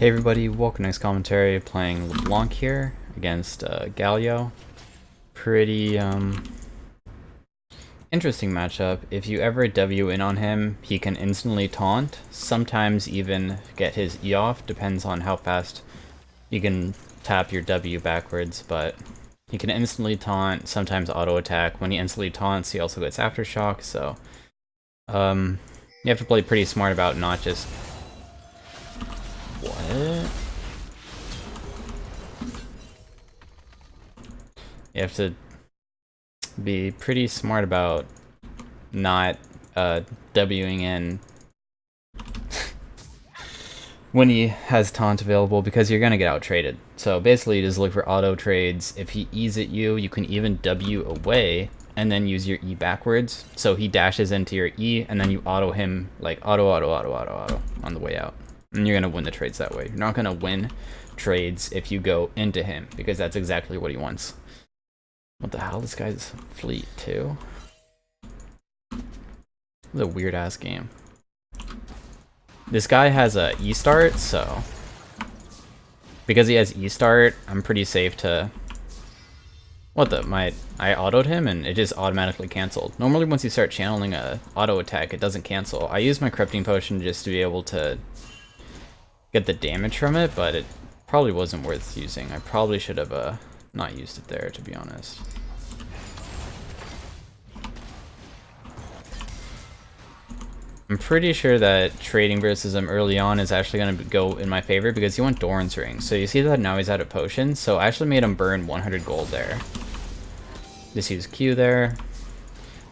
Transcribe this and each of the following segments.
Hey everybody, welcome to Next Commentary, playing Leblanc here against GALIO. Pretty interesting matchup. If you ever W in on him, he can instantly taunt, sometimes even get his E off, depends on how fast you can tap your W backwards, but he can instantly taunt, sometimes auto attack. When he instantly taunts, he also gets aftershock, so you have to play pretty smart about not just... What? You have to be pretty smart about not Wing in when he has taunt available, because you're gonna get out traded. So basically you just look for auto trades. If he E's at you, you can even W away and then use your E backwards. So he dashes into your E and then you auto him, like auto on the way out. And you're gonna win the trades that way. You're not gonna win trades if you go into him, because that's exactly what he wants. What the hell? This guy's fleet too? This is a weird ass game. This guy has a E start, so because he has E start, I'm pretty safe to... What the? I autoed him and it just automatically canceled. Normally once you start channeling a auto attack, it doesn't cancel. I use my corrupting potion just to be able to get the damage from it, but it probably wasn't worth using. I probably should have not used it there, to be honest. I'm pretty sure that trading versus him early on is actually going to go in my favor, because he went Doran's Ring. So you see that now he's out of potions, so I actually made him burn 100 gold there. Just use Q there.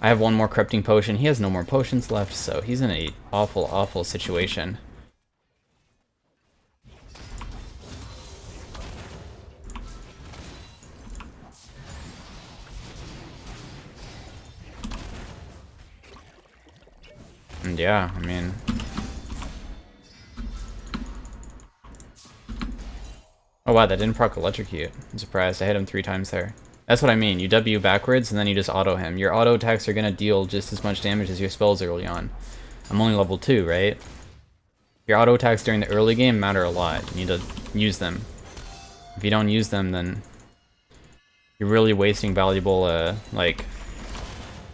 I have one more corrupting potion. He has no more potions left, so he's in a awful situation. And yeah, I mean... Oh wow, that didn't proc electrocute. I'm surprised. I hit him 3 times there. That's what I mean. You W backwards and then you just auto him. Your auto attacks are gonna deal just as much damage as your spells early on. I'm only level 2, right? Your auto attacks during the early game matter a lot. You need to use them. If you don't use them, then you're really wasting valuable, like...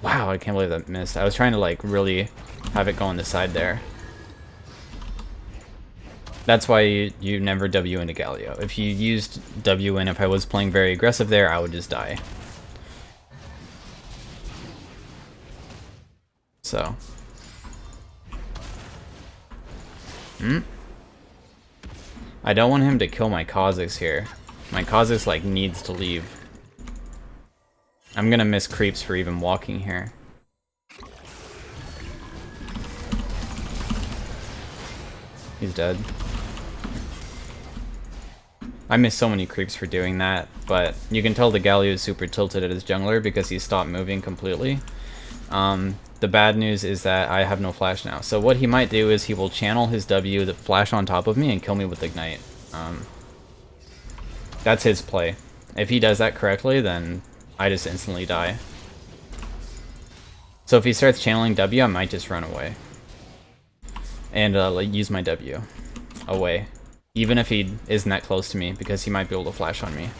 Wow, I can't believe that missed. I was trying to, like, really have it go on the side there. That's why you never W into GALIO. If you used W in, if I was playing very aggressive there, I would just die. So. I don't want him to kill my Kha'Zix here. My Kha'Zix, like, needs to leave. I'm gonna miss creeps for even walking here. He's dead. I missed so many creeps for doing that, but you can tell the GALIO is super tilted at his jungler because he stopped moving completely. The bad news is that I have no flash now. So what he might do is he will channel his W, the flash on top of me, and kill me with Ignite. That's his play. If he does that correctly, then I just instantly die. So if he starts channeling W, I might just run away. And like, use my W away. Even if he isn't that close to me, because he might be able to flash on me.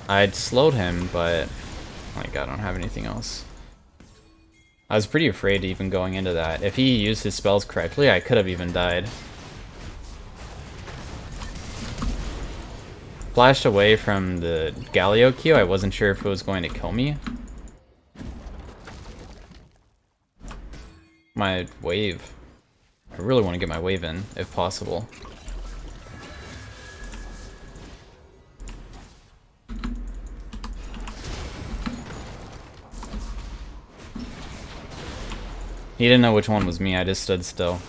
I'd slowed him, but like, I don't have anything else. I was pretty afraid even going into that. If he used his spells correctly, I could have even died. Flashed away from the GALIO Q, I wasn't sure if it was going to kill me. My wave. I really want to get my wave in, if possible. He didn't know which one was me, I just stood still.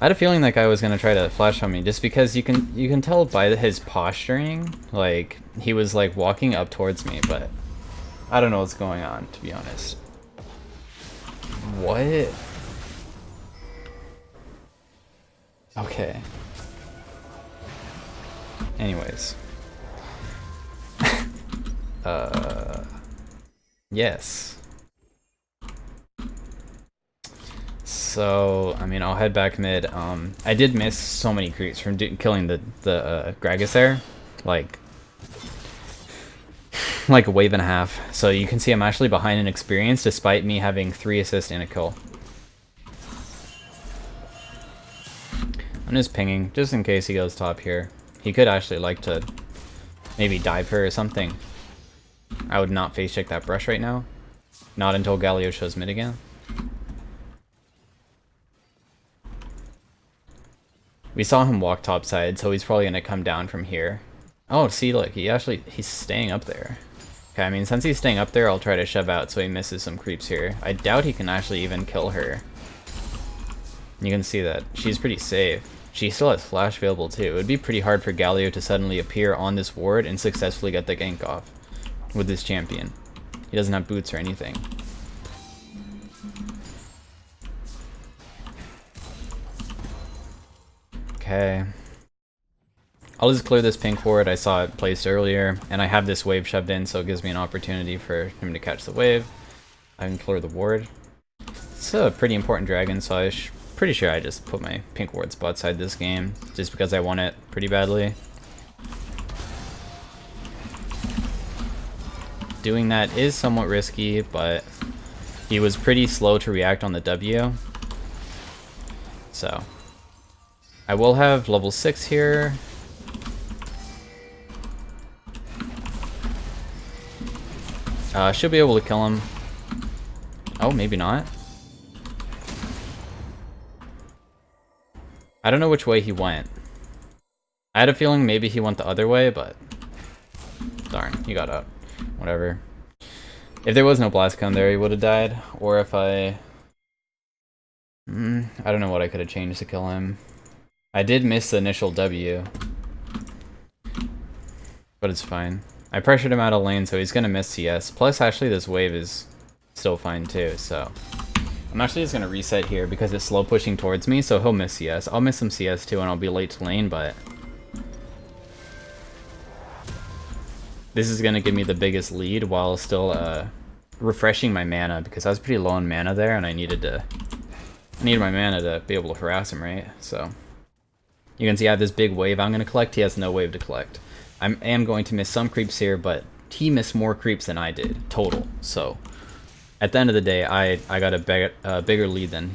I had a feeling that guy was gonna try to flash on me, just because you can tell by his posturing, like, he was like walking up towards me, but I don't know what's going on, to be honest. What? Okay. Anyways. Yes. So, I mean, I'll head back mid. I did miss so many creeps from killing the Gragas there. Like a wave and a half. So you can see I'm actually behind in experience despite me having 3 assists and a kill. I'm just pinging, just in case he goes top here. He could actually like to maybe dive her or something. I would not face check that brush right now. Not until GALIO shows mid again. We saw him walk topside, so he's probably gonna come down from here. Oh, see, look, he's staying up there. Okay, I mean, since he's staying up there, I'll try to shove out so he misses some creeps here. I doubt he can actually even kill her. You can see that. She's pretty safe. She still has flash available too. It would be pretty hard for GALIO to suddenly appear on this ward and successfully get the gank off with this champion. He doesn't have boots or anything. Okay. I'll just clear this pink ward. I saw it placed earlier, and I have this wave shoved in, so it gives me an opportunity for him to catch the wave. I can clear the ward. It's a pretty important dragon, so I'm pretty sure I just put my pink ward spot side this game, just because I want it pretty badly. Doing that is somewhat risky, but he was pretty slow to react on the W. So I will have level 6 here. Should be able to kill him. Oh, maybe not. I don't know which way he went. I had a feeling maybe he went the other way, but darn, he got up. Whatever. If there was no blast cone there, he would have died. Or if I don't know what I could have changed to kill him. I did miss the initial W, but it's fine. I pressured him out of lane, so he's gonna miss CS. Plus, actually, this wave is still fine too, so I'm actually just gonna reset here because it's slow pushing towards me, so he'll miss CS. I'll miss some CS too, and I'll be late to lane, but this is gonna give me the biggest lead while still refreshing my mana, because I was pretty low on mana there, and I needed my mana to be able to harass him, right? So you can see I have this big wave I'm gonna collect. He has no wave to collect. I am going to miss some creeps here, but he missed more creeps than I did total. So at the end of the day, I got a bigger lead than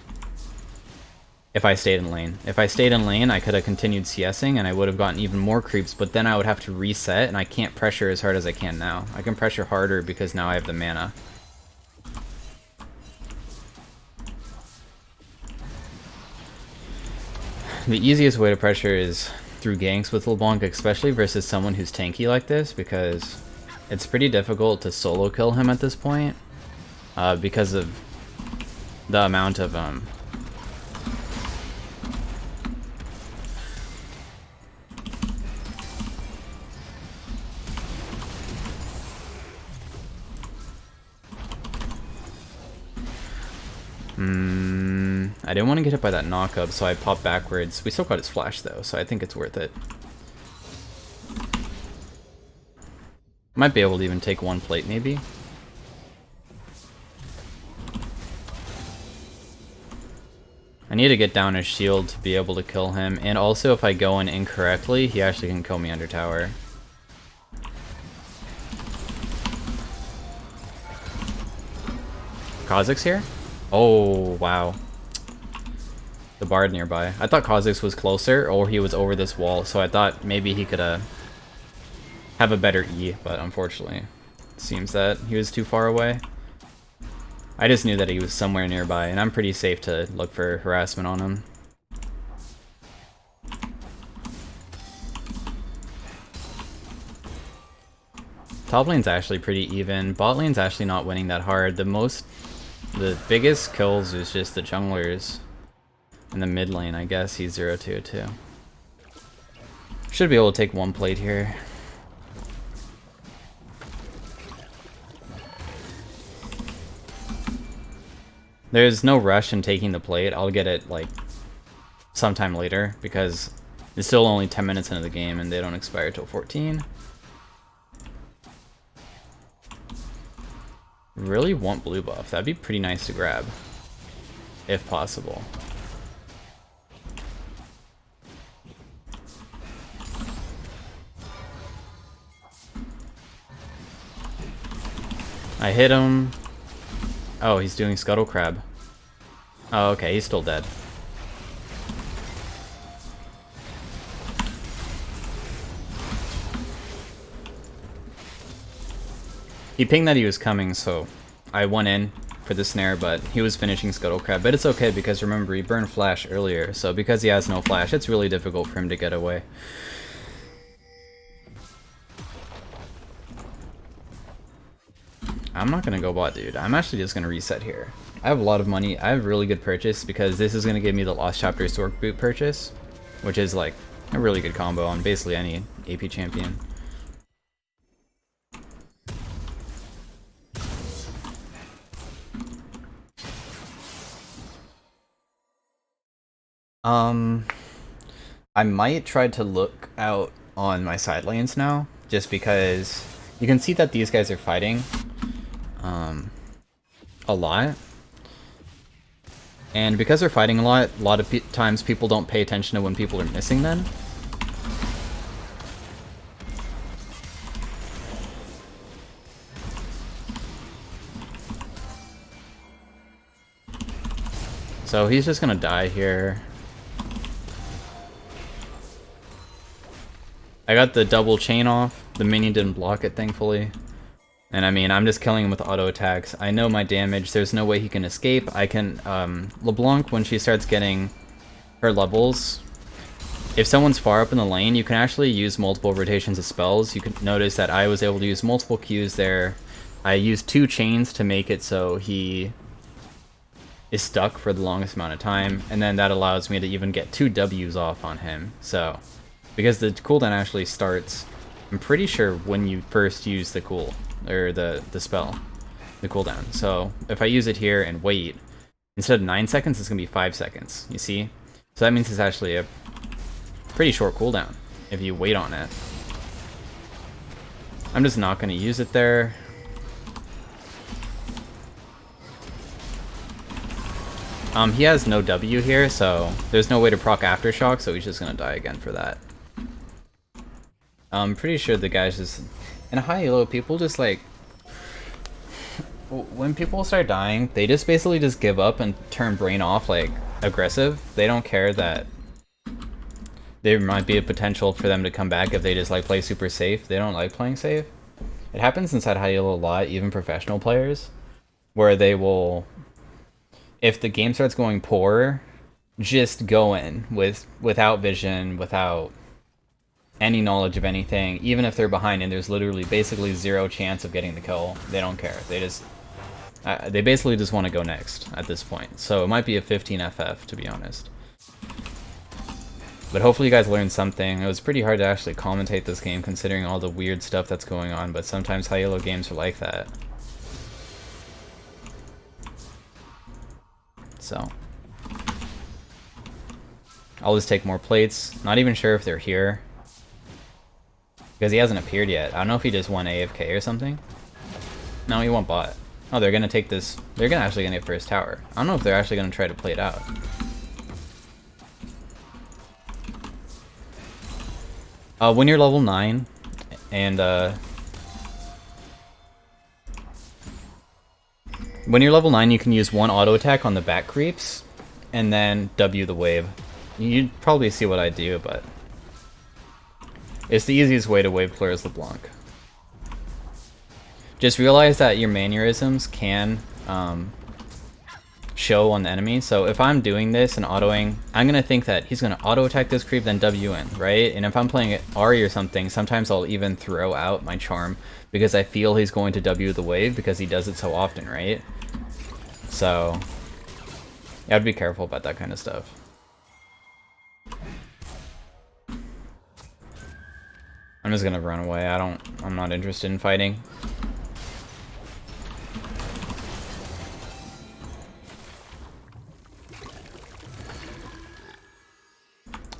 if I stayed in lane. If I stayed in lane, I could have continued CSing and I would have gotten even more creeps, but then I would have to reset, and I can't pressure as hard as I can now. I can pressure harder because now I have the mana. The easiest way to pressure is through ganks with Leblanc, especially versus someone who's tanky like this, because it's pretty difficult to solo kill him at this point because of the amount of I didn't want to get hit by that knock-up, so I popped backwards. We still got his flash though, so I think it's worth it. Might be able to even take one plate maybe. I need to get down his shield to be able to kill him, and also if I go in incorrectly, he actually can kill me under tower. Kha'Zix here? Oh, wow. The bard nearby. I thought Kha'Zix was closer, or he was over this wall, so I thought maybe he could have a better E, but unfortunately, it seems that he was too far away. I just knew that he was somewhere nearby, and I'm pretty safe to look for harassment on him. Top lane's actually pretty even. Bot lane's actually not winning that hard. The biggest kills is just the junglers. In the mid lane, I guess he's 0-2 too. Should be able to take one plate here. There's no rush in taking the plate. I'll get it like sometime later because it's still only 10 minutes into the game and they don't expire till 14. Really want blue buff. That'd be pretty nice to grab. if possible. I hit him. Oh, he's doing Scuttle Crab. Oh, okay, he's still dead. He pinged that he was coming, so I went in for the snare, but he was finishing Scuttle Crab. But it's okay, because remember, he burned Flash earlier, so because he has no Flash, it's really difficult for him to get away. I'm not gonna go bot, dude. I'm actually just gonna reset here. I have a lot of money. I have really good purchase, because this is gonna give me the Lost Chapter Stork Boot purchase, which is like a really good combo on basically any AP champion. I might try to look out on my side lanes now, just because you can see that these guys are fighting a lot. And because they're fighting a lot of times people don't pay attention to when people are missing then. So he's just gonna die here. I got the double chain off. The minion didn't block it, thankfully. And I mean, I'm just killing him with auto attacks. I know my damage. There's no way he can escape. I can, Leblanc, when she starts getting her levels, if someone's far up in the lane, you can actually use multiple rotations of spells. You can notice that I was able to use multiple Qs there. I used 2 chains to make it so he is stuck for the longest amount of time. And then that allows me to even get 2 Ws off on him. So, because the cooldown actually starts, I'm pretty sure when you first use the the spell, the cooldown. So if I use it here and wait, instead of 9 seconds, it's gonna be 5 seconds. You see? So that means it's actually a pretty short cooldown if you wait on it. I'm just not gonna use it there. He has no W here, so there's no way to proc Aftershock, so he's just gonna die again for that. I'm pretty sure the guy's just... In high elo, people just like... When people start dying, they just basically just give up and turn brain off, like, aggressive. They don't care that there might be a potential for them to come back if they just like play super safe. They don't like playing safe. It happens inside high elo a lot, even professional players, where they will... If the game starts going poor, just go in without vision, without any knowledge of anything, even if they're behind and there's literally basically 0 chance of getting the kill. They don't care. They just they basically just want to go next at this point. So it might be a 15 FF, to be honest. But hopefully you guys learned something. It was pretty hard to actually commentate this game considering all the weird stuff that's going on, but sometimes high elo games are like that. So I'll just take more plates. Not even sure if they're here, because he hasn't appeared yet. I don't know if he just won AFK or something. No, he won't bot. Oh, they're gonna take this. They're actually gonna get first tower. I don't know if they're actually gonna try to play it out. When you're level 9, and when you're level 9, you can use 1 auto attack on the back creeps, and then W the wave. You'd probably see what I do, but it's the easiest way to wave clear as LeBlanc. Just realize that your mannerisms can show on the enemy. So if I'm doing this and autoing, I'm going to think that he's going to auto attack this creep, then W in, right? And if I'm playing Ari or something, sometimes I'll even throw out my charm because I feel he's going to W the wave because he does it so often, right? So you have to be careful about that kind of stuff. I'm just gonna run away. I'm not interested in fighting.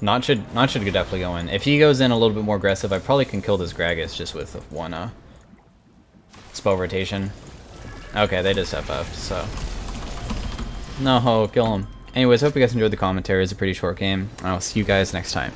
Not should definitely go in. If he goes in a little bit more aggressive, I probably can kill this Gragas just with 1 spell rotation. Okay, they just FF'd, so No, kill him. Anyways, hope you guys enjoyed the commentary. It's a pretty short game. I'll see you guys next time.